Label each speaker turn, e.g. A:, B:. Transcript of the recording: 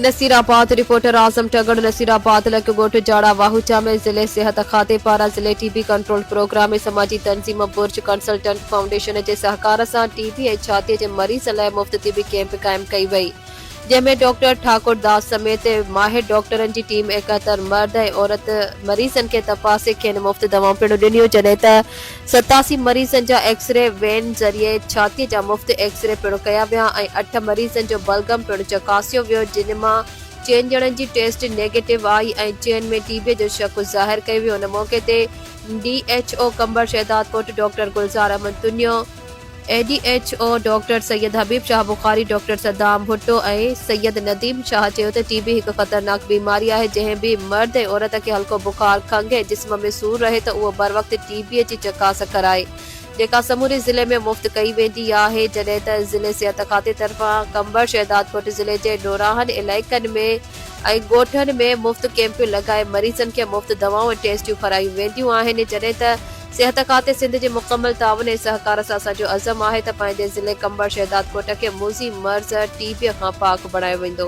A: Nasirabad reporter आजम टगड़ नसीराबाद लकगोट जाड़ा वाहुचा में जिले सेहत खाते पारा जिले टीबी कंट्रोल प्रोग्राम में समाजी तंजीम बुर्ज कंसल्टेंट फाउंडेशन के सहकार से टीबी ऐं छाती के मरीज़ लाइ मुफ्त टीबी कैंप कायम कई वई, जैमें डॉक्टर ठाकुर दास समेत माहिर डॉक्टरन की टीम 71 मर्द ऐं औरत मरीजन के तपासे खेनि मुफ्त दवाऊं पिणु ॾिनियूं, जॾहिं त 87 मरीजन जा एक्सरे वैन ज़रिए छाती जा मुफ्त एक्सरे पिणु कया विया ऐं 8 मरीजन जो बलगम पिणु चकासियो वियो, जिन मां 4 ॼणनि जी टेस्ट नेगेटिव आई ऐं 4 में टीबी जो शक ज़ाहिर कयो वियो। उन मौके ते DHO Qambar Shahdad Kot doctor Gulzar Ahmed Dunyo, ADHO doctor Syed Habib Shah Bukhari, doctor Saddam Bhutto ऐं सैयद नदीम शाह चयो त टीबी हिकु ख़तरनाक बीमारी आहे, जंहिं भी मर्द ऐं औरत खे हल्को बुखार खंघ ऐं जिस्म में सूर रहे त उहो बर वक्त टीबीअ जी चकास कराए, जेका समूरे ज़िले में मुफ्त कई वेंदी आहे, जॾहिं त ज़िले सिहत खाते तरफ़ां कंबर शहदाद कोट ज़िले जे डोराहन इलाइक़नि में ऐं ॻोठनि में मुफ्त कैंप लॻाए मरीज़न खे मुफ्त दवाऊं ऐं टेस्टियूं करायूं वेंदियूं आहिनि, जॾहिं त सेहत खाते सिंध जे मुकम्मल ताउन ऐं सहकार सां असांजो अज़म आहे त पंहिंजे ज़िले कंबर शहदाद कोट खे मुज़ी मर्ज़ टीबीअ खां पाक बणायो वेंदो।